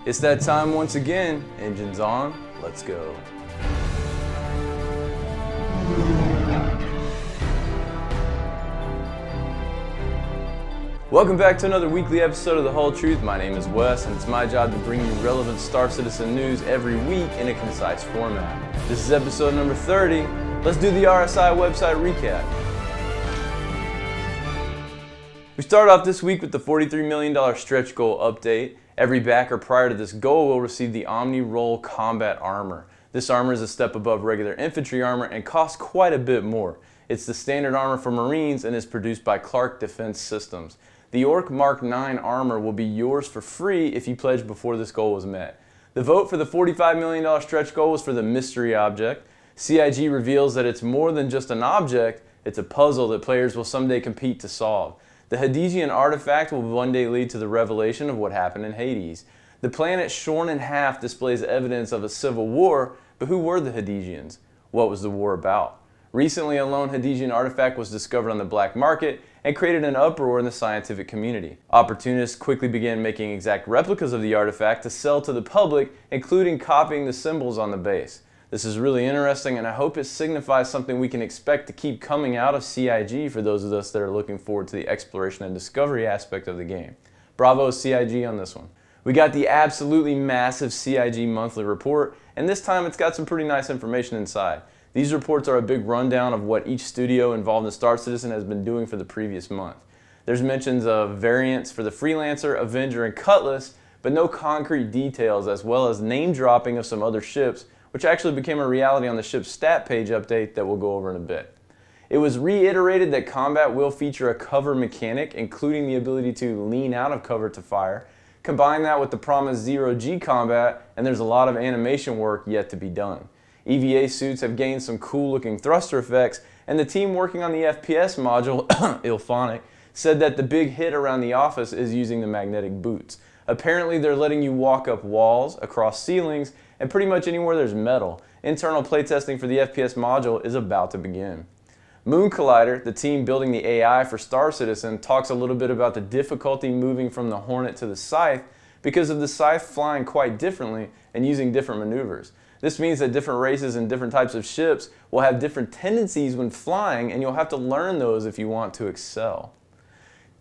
It's that time once again. Engines on, let's go. Welcome back to another weekly episode of The Whole Truth. My name is Wes, and it's my job to bring you relevant Star Citizen news every week in a concise format. This is episode number 30. Let's do the RSI website recap. We start off this week with the $43 million stretch goal update. Every backer prior to this goal will receive the Omni Roll Combat Armor. This armor is a step above regular infantry armor and costs quite a bit more. It's the standard armor for Marines and is produced by Clark Defense Systems. The Orc Mark 9 armor will be yours for free if you pledge before this goal was met. The vote for the $45 million stretch goal was for the mystery object. CIG reveals that it's more than just an object, it's a puzzle that players will someday compete to solve. The Hadesian artifact will one day lead to the revelation of what happened in Hades. The planet shorn in half displays evidence of a civil war, but who were the Hadesians? What was the war about? Recently, a lone Hadesian artifact was discovered on the black market and created an uproar in the scientific community. Opportunists quickly began making exact replicas of the artifact to sell to the public, including copying the symbols on the base. This is really interesting, and I hope it signifies something we can expect to keep coming out of CIG for those of us that are looking forward to the exploration and discovery aspect of the game. Bravo CIG on this one. We got the absolutely massive CIG monthly report, and this time it's got some pretty nice information inside. These reports are a big rundown of what each studio involved in Star Citizen has been doing for the previous month. There's mentions of variants for the Freelancer, Avenger, and Cutlass, but no concrete details, as well as name dropping of some other ships, which actually became a reality on the ship's stat page update that we'll go over in a bit. It was reiterated that combat will feature a cover mechanic, including the ability to lean out of cover to fire. Combine that with the promised zero-G combat, and there's a lot of animation work yet to be done. EVA suits have gained some cool-looking thruster effects, and the team working on the FPS module, Ilphonic, said that the big hit around the office is using the magnetic boots. Apparently they're letting you walk up walls, across ceilings, and pretty much anywhere there's metal. Internal playtesting for the FPS module is about to begin. Moon Collider, the team building the AI for Star Citizen, talks a little bit about the difficulty moving from the Hornet to the Scythe because of the Scythe flying quite differently and using different maneuvers. This means that different races and different types of ships will have different tendencies when flying, and you'll have to learn those if you want to excel.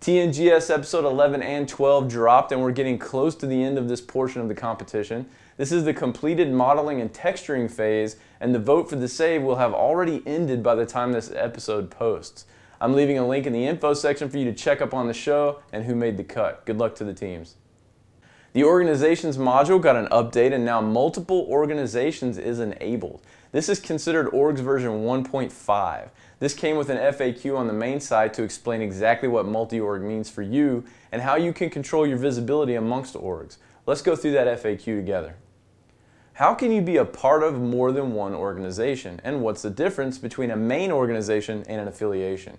TNGS episode 11 and 12 dropped, and we're getting close to the end of this portion of the competition. This is the completed modeling and texturing phase, and the vote for the save will have already ended by the time this episode posts. I'm leaving a link in the info section for you to check up on the show and who made the cut. Good luck to the teams. The organizations module got an update, and now multiple organizations is enabled. This is considered orgs version 1.5. This came with an FAQ on the main site to explain exactly what multi-org means for you and how you can control your visibility amongst orgs. Let's go through that FAQ together. How can you be a part of more than one organization, and what's the difference between a main organization and an affiliation?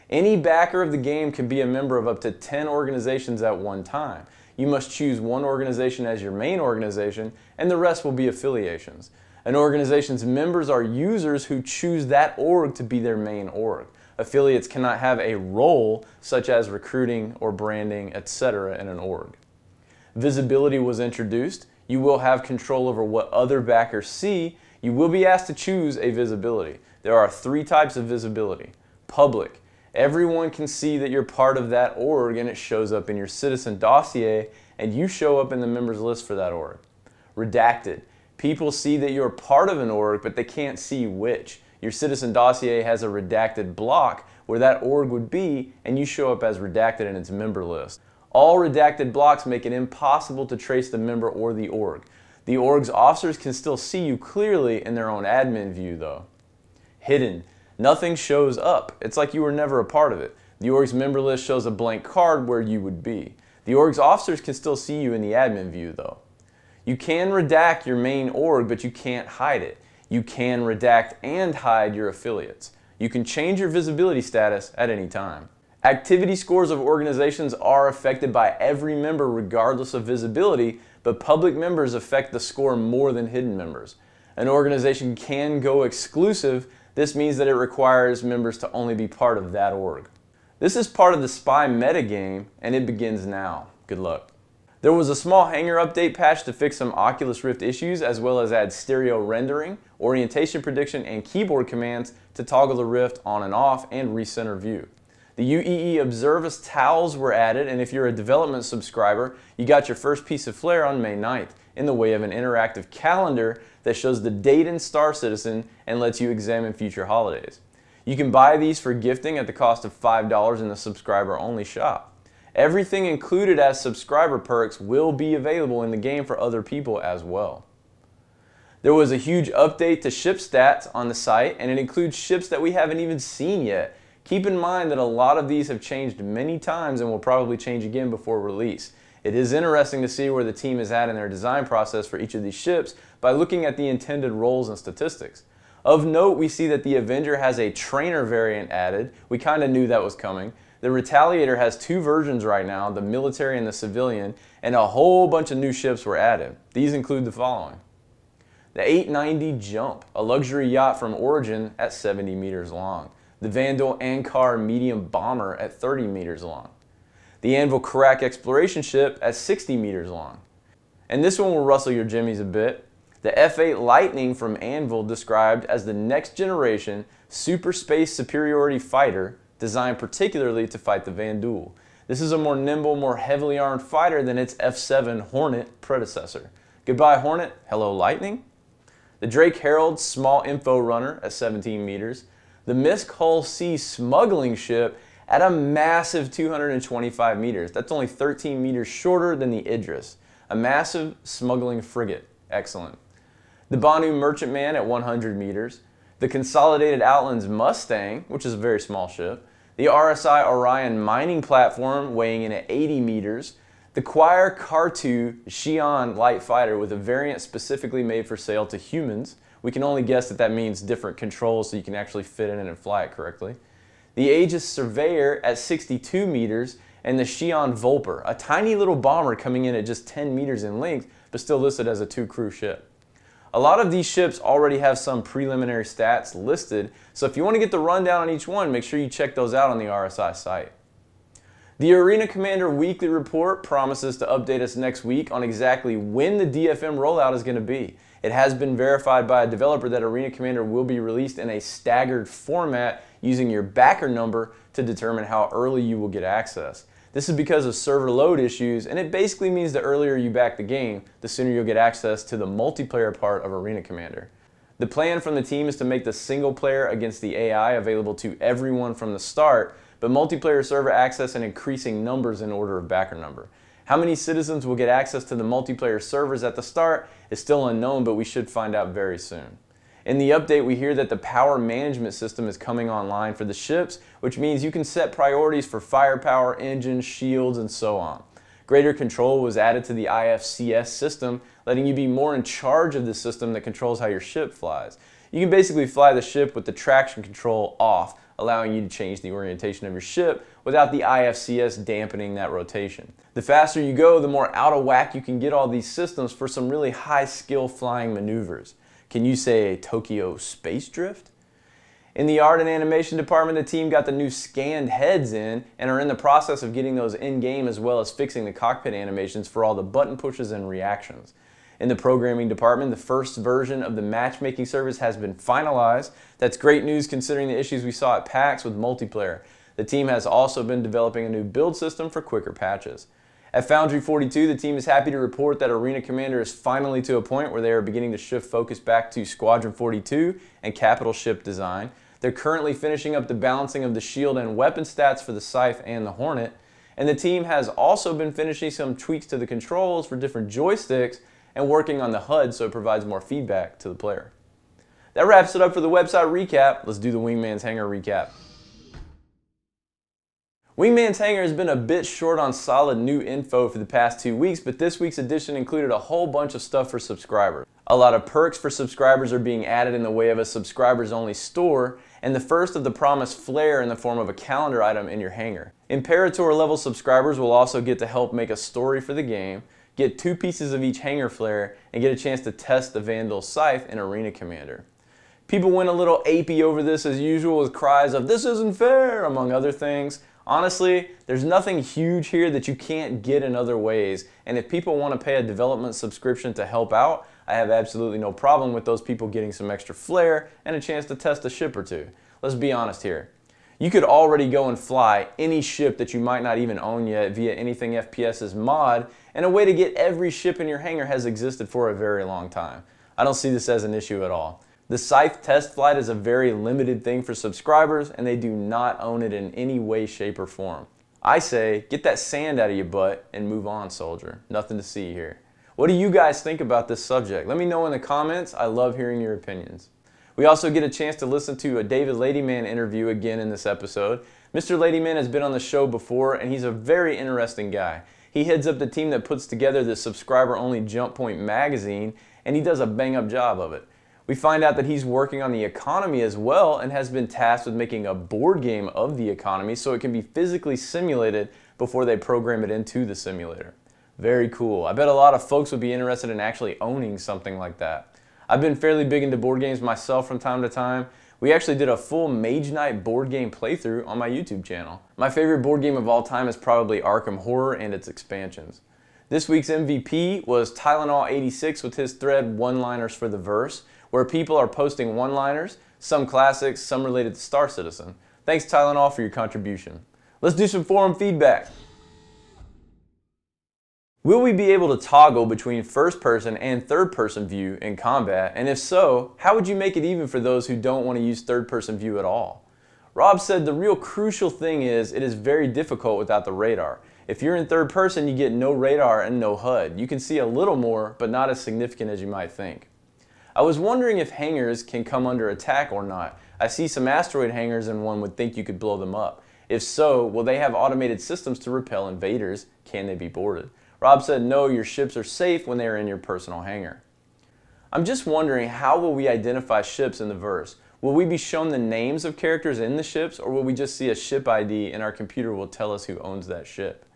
Any backer of the game can be a member of up to 10 organizations at one time. You must choose one organization as your main organization, and the rest will be affiliations. An organization's members are users who choose that org to be their main org. Affiliates cannot have a role, such as recruiting or branding, etc. in an org. Visibility was introduced. You will have control over what other backers see. You will be asked to choose a visibility. There are 3 types of visibility. Public. Everyone can see that you're part of that org, and it shows up in your citizen dossier, and you show up in the members list for that org. Redacted. People see that you're part of an org, but they can't see which. Your citizen dossier has a redacted block where that org would be, and you show up as redacted in its member list. All redacted blocks make it impossible to trace the member or the org. The org's officers can still see you clearly in their own admin view, though. Hidden. Nothing shows up. It's like you were never a part of it. The org's member list shows a blank card where you would be. The org's officers can still see you in the admin view, though. You can redact your main org, but you can't hide it. You can redact and hide your affiliates. You can change your visibility status at any time. Activity scores of organizations are affected by every member regardless of visibility, but public members affect the score more than hidden members. An organization can go exclusive. This means that it requires members to only be part of that org. This is part of the spy metagame, and it begins now. Good luck. There was a small Hangar update patch to fix some Oculus Rift issues, as well as add stereo rendering, orientation prediction, and keyboard commands to toggle the Rift on and off and recenter view. The UEE Observus towels were added, and if you're a development subscriber, you got your first piece of flair on May 9th in the way of an interactive calendar that shows the date in Star Citizen and lets you examine future holidays. You can buy these for gifting at the cost of $5 in the subscriber-only shop. Everything included as subscriber perks will be available in the game for other people as well. There was a huge update to ship stats on the site, and it includes ships that we haven't even seen yet. Keep in mind that a lot of these have changed many times and will probably change again before release. It is interesting to see where the team is at in their design process for each of these ships by looking at the intended roles and statistics. Of note, we see that the Avenger has a trainer variant added. We kind of knew that was coming. The Retaliator has two versions right now, the military and the civilian, and a whole bunch of new ships were added. These include the following. The 890 Jump, a luxury yacht from Origin at 70 meters long. The Vandal Ankar medium bomber at 30 meters long. The Anvil Karak exploration ship at 60 meters long. And this one will rustle your jimmies a bit. The F8 Lightning from Anvil, described as the next generation super space superiority fighter designed particularly to fight the Vandal. This is a more nimble, more heavily armed fighter than its F7 Hornet predecessor. Goodbye Hornet, hello Lightning. The Drake Herald small info runner at 17 meters. The Misk Hull C smuggling ship at a massive 225 meters. That's only 13 meters shorter than the Idris. A massive smuggling frigate. Excellent. The Banu Merchantman at 100 meters. The Consolidated Outlands Mustang, which is a very small ship. The RSI Orion mining platform weighing in at 80 meters. The Choir Kar-2 Xi'an light fighter with a variant specifically made for sale to humans. We can only guess that that means different controls so you can actually fit in it and fly it correctly. The Aegis Surveyor at 62 meters, and the Xi'an Volper, a tiny little bomber coming in at just 10 meters in length, but still listed as a two-crew ship. A lot of these ships already have some preliminary stats listed, so if you want to get the rundown on each one, make sure you check those out on the RSI site. The Arena Commander Weekly Report promises to update us next week on exactly when the DFM rollout is going to be. It has been verified by a developer that Arena Commander will be released in a staggered format using your backer number to determine how early you will get access. This is because of server load issues, and it basically means the earlier you back the game, the sooner you'll get access to the multiplayer part of Arena Commander. The plan from the team is to make the single player against the AI available to everyone from the start, but multiplayer server access in increasing numbers in order of backer number. How many citizens will get access to the multiplayer servers at the start is still unknown, but we should find out very soon. In the update, we hear that the power management system is coming online for the ships, which means you can set priorities for firepower, engines, shields, and so on. Greater control was added to the IFCS system, letting you be more in charge of the system that controls how your ship flies. You can basically fly the ship with the traction control off, allowing you to change the orientation of your ship without the IFCS dampening that rotation. The faster you go, the more out of whack you can get all these systems for some really high skill flying maneuvers. Can you say a Tokyo space drift? In the art and animation department, the team got the new scanned heads in and are in the process of getting those in-game, as well as fixing the cockpit animations for all the button pushes and reactions. In the programming department, the first version of the matchmaking service has been finalized. That's great news considering the issues we saw at PAX with multiplayer. The team has also been developing a new build system for quicker patches. At Foundry 42, the team is happy to report that Arena Commander is finally to a point where they are beginning to shift focus back to Squadron 42 and capital ship design. They're currently finishing up the balancing of the shield and weapon stats for the Scythe and the Hornet. And the team has also been finishing some tweaks to the controls for different joysticks and working on the HUD so it provides more feedback to the player. That wraps it up for the website recap. Let's do the Wingman's Hangar recap. Wingman's Hangar has been a bit short on solid new info for the past 2 weeks, but this week's edition included a whole bunch of stuff for subscribers. A lot of perks for subscribers are being added in the way of a subscribers only store, and the first of the promised flair in the form of a calendar item in your hangar. Imperator level subscribers will also get to help make a story for the game, get 2 pieces of each hangar flare, and get a chance to test the Vandal Scythe in Arena Commander. People went a little apey over this as usual with cries of "this isn't fair" among other things. Honestly, there's nothing huge here that you can't get in other ways, and if people want to pay a development subscription to help out, I have absolutely no problem with those people getting some extra flair and a chance to test a ship or two. Let's be honest here. You could already go and fly any ship that you might not even own yet via Anything FPS's mod, and a way to get every ship in your hangar has existed for a very long time. I don't see this as an issue at all. The Scythe test flight is a very limited thing for subscribers, and they do not own it in any way, shape, or form. I say, get that sand out of your butt and move on, soldier. Nothing to see here. What do you guys think about this subject? Let me know in the comments. I love hearing your opinions. We also get a chance to listen to a David Ladyman interview again in this episode. Mr. Ladyman has been on the show before, and he's a very interesting guy. He heads up the team that puts together the subscriber-only Jump Point magazine, and he does a bang-up job of it. We find out that he's working on the economy as well and has been tasked with making a board game of the economy so it can be physically simulated before they program it into the simulator. Very cool. I bet a lot of folks would be interested in actually owning something like that. I've been fairly big into board games myself from time to time. We actually did a full Mage Knight board game playthrough on my YouTube channel. My favorite board game of all time is probably Arkham Horror and its expansions. This week's MVP was Tylenol86 with his thread One-Liners for the Verse, where people are posting one-liners, some classics, some related to Star Citizen. Thanks Tylenol for your contribution. Let's do some forum feedback. Will we be able to toggle between first-person and third-person view in combat, and if so, how would you make it even for those who don't want to use third-person view at all? Rob said the real crucial thing is it is very difficult without the radar. If you're in third person, you get no radar and no HUD. You can see a little more, but not as significant as you might think. I was wondering if hangars can come under attack or not. I see some asteroid hangars and one would think you could blow them up. If so, will they have automated systems to repel invaders? Can they be boarded? Rob said no, your ships are safe when they are in your personal hangar. I'm just wondering, how will we identify ships in the verse? Will we be shown the names of characters in the ships, or will we just see a ship ID and our computer will tell us who owns that ship?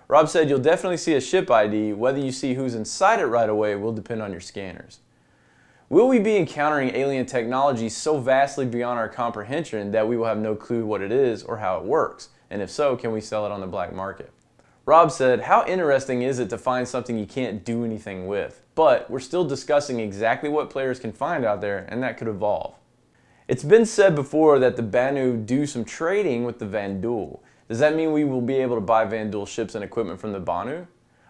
Rob said you'll definitely see a ship ID. Whether you see who's inside it right away will depend on your scanners. Will we be encountering alien technology so vastly beyond our comprehension that we will have no clue what it is or how it works? And if so, can we sell it on the black market? Rob said, how interesting is it to find something you can't do anything with? But we're still discussing exactly what players can find out there, and that could evolve. It's been said before that the Banu do some trading with the Vanduul. Does that mean we will be able to buy Vanduul ships and equipment from the Banu?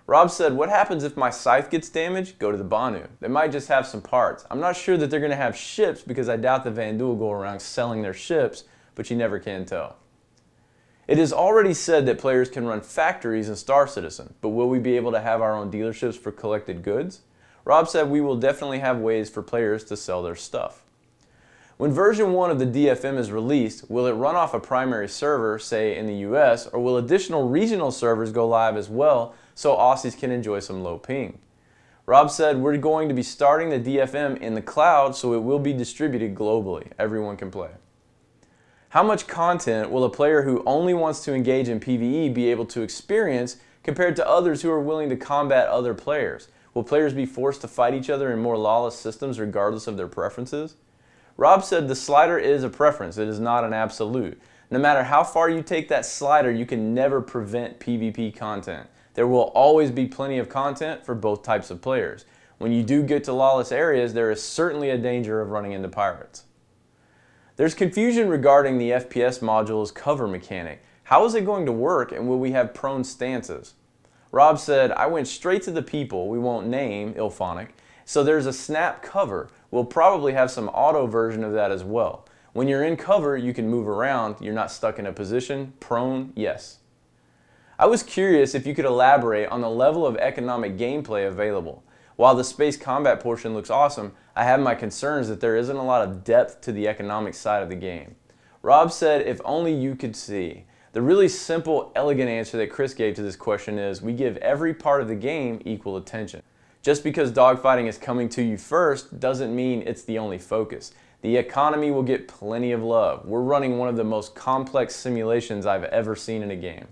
Rob said, what happens if my Scythe gets damaged? Go to the Banu. They might just have some parts. I'm not sure that they're going to have ships because I doubt the Vanduul go around selling their ships, but you never can tell. It is already said that players can run factories in Star Citizen, but will we be able to have our own dealerships for collected goods? Rob said we will definitely have ways for players to sell their stuff. When version 1 of the DFM is released, will it run off a primary server, say in the US, or will additional regional servers go live as well so Aussies can enjoy some low ping? Rob said we're going to be starting the DFM in the cloud so it will be distributed globally. Everyone can play. How much content will a player who only wants to engage in PvE be able to experience compared to others who are willing to combat other players? Will players be forced to fight each other in more lawless systems regardless of their preferences? Rob said the slider is a preference, it is not an absolute. No matter how far you take that slider, you can never prevent PvP content. There will always be plenty of content for both types of players. When you do get to lawless areas, there is certainly a danger of running into pirates. There's confusion regarding the FPS module's cover mechanic. How is it going to work, and will we have prone stances? Rob said, I went straight to the people, we won't name, Ilphonic, so there's a snap cover. We'll probably have some auto version of that as well. When you're in cover, you can move around, you're not stuck in a position. Prone, yes. I was curious if you could elaborate on the level of economic gameplay available. While the space combat portion looks awesome, I have my concerns that there isn't a lot of depth to the economic side of the game. Rob said, if only you could see. The really simple, elegant answer that Chris gave to this question is, we give every part of the game equal attention. Just because dogfighting is coming to you first doesn't mean it's the only focus. The economy will get plenty of love. We're running one of the most complex simulations I've ever seen in a game.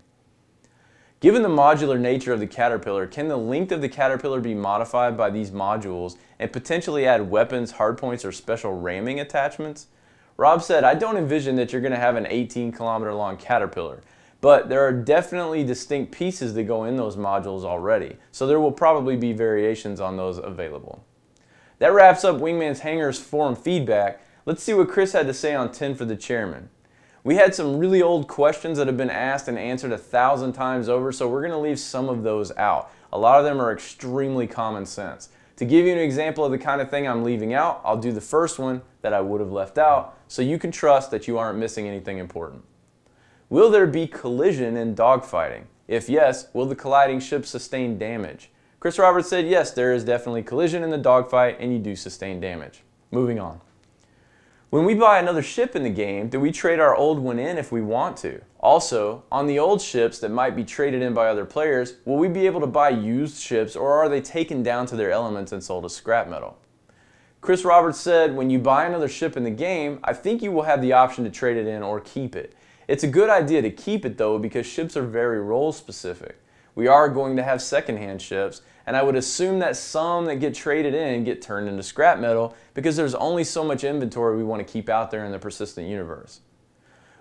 Given the modular nature of the Caterpillar, can the length of the Caterpillar be modified by these modules and potentially add weapons, hardpoints, or special ramming attachments? Rob said, I don't envision that you're going to have an 18-kilometer long Caterpillar, but there are definitely distinct pieces that go in those modules already, so there will probably be variations on those available. That wraps up Wingman's Hangars forum feedback. Let's see what Chris had to say on 10 for the chairman. We had some really old questions that have been asked and answered 1,000 times over, so we're going to leave some of those out. A lot of them are extremely common sense. To give you an example of the kind of thing I'm leaving out, I'll do the first one that I would have left out, so you can trust that you aren't missing anything important. Will there be collision in dogfighting? If yes, will the colliding ships sustain damage? Chris Roberts said yes, there is definitely collision in the dogfight and you do sustain damage. Moving on. When we buy another ship in the game, do we trade our old one in if we want to? Also, on the old ships that might be traded in by other players, will we be able to buy used ships or are they taken down to their elements and sold as scrap metal? Chris Roberts said, when you buy another ship in the game, I think you will have the option to trade it in or keep it. It's a good idea to keep it though because ships are very role specific. We are going to have secondhand ships, and I would assume that some that get traded in get turned into scrap metal because there's only so much inventory we want to keep out there in the persistent universe.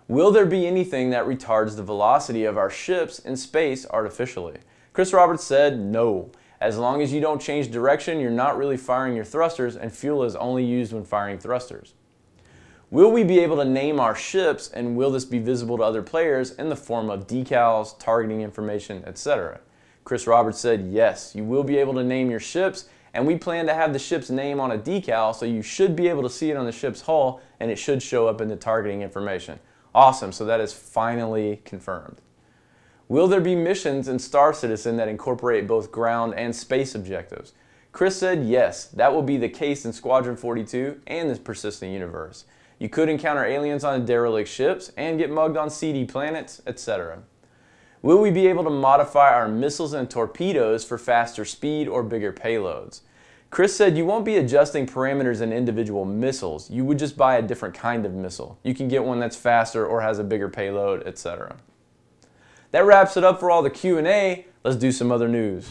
Will there be anything that retards the velocity of our ships in space artificially? Chris Roberts said no. As long as you don't change direction, you're not really firing your thrusters, and fuel is only used when firing thrusters. Will we be able to name our ships, and will this be visible to other players in the form of decals, targeting information, etc.? Chris Roberts said yes, you will be able to name your ships, and we plan to have the ship's name on a decal, so you should be able to see it on the ship's hull, and it should show up in the targeting information. Awesome, so that is finally confirmed. Will there be missions in Star Citizen that incorporate both ground and space objectives? Chris said yes, that will be the case in Squadron 42 and the persistent universe. You could encounter aliens on derelict ships and get mugged on seedy planets, etc. Will we be able to modify our missiles and torpedoes for faster speed or bigger payloads? Chris said you won't be adjusting parameters in individual missiles, you would just buy a different kind of missile. You can get one that's faster or has a bigger payload, etc. That wraps it up for all the Q&A. Let's do some other news.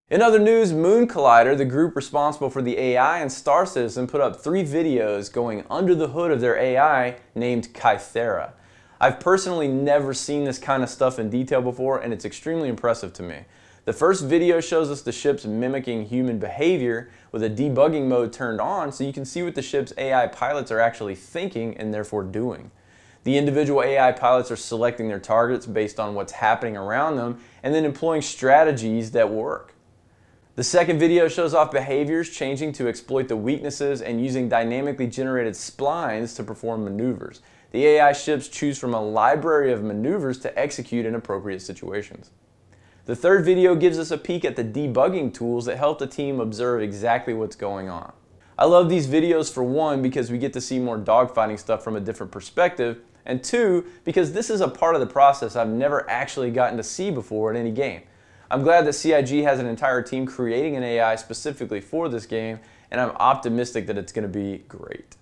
In other news, Moon Collider, the group responsible for the AI in Star Citizen, put up 3 videos going under the hood of their AI named Kythera. I've personally never seen this kind of stuff in detail before, and it's extremely impressive to me. The first video shows us the ships mimicking human behavior with a debugging mode turned on so you can see what the ship's AI pilots are actually thinking and therefore doing. The individual AI pilots are selecting their targets based on what's happening around them and then employing strategies that work. The second video shows off behaviors changing to exploit the weaknesses and using dynamically generated splines to perform maneuvers. The AI ships choose from a library of maneuvers to execute in appropriate situations. The third video gives us a peek at the debugging tools that help the team observe exactly what's going on. I love these videos for one because we get to see more dogfighting stuff from a different perspective, and two, because this is a part of the process I've never actually gotten to see before in any game. I'm glad that CIG has an entire team creating an AI specifically for this game, and I'm optimistic that it's going to be great.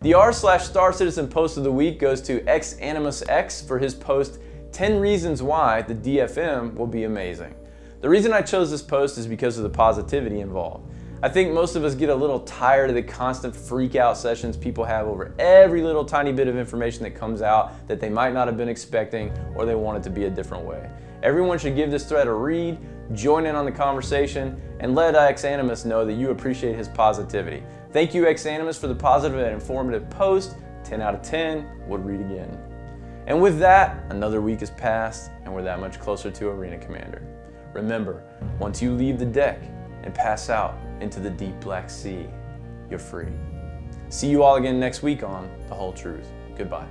The r/Star Citizen post of the week goes to xAnimusX for his post 10 Reasons Why the DFM Will Be Amazing. The reason I chose this post is because of the positivity involved. I think most of us get a little tired of the constant freak out sessions people have over every little tiny bit of information that comes out that they might not have been expecting or they want it to be a different way. Everyone should give this thread a read, join in on the conversation, and let xAnimus know that you appreciate his positivity. Thank you xAnimus for the positive and informative post. 10 out of 10, would read again. And with that, another week has passed and we're that much closer to Arena Commander. Remember, once you leave the deck and pass out into the deep black sea, you're free. See you all again next week on The Whole Truth. Goodbye.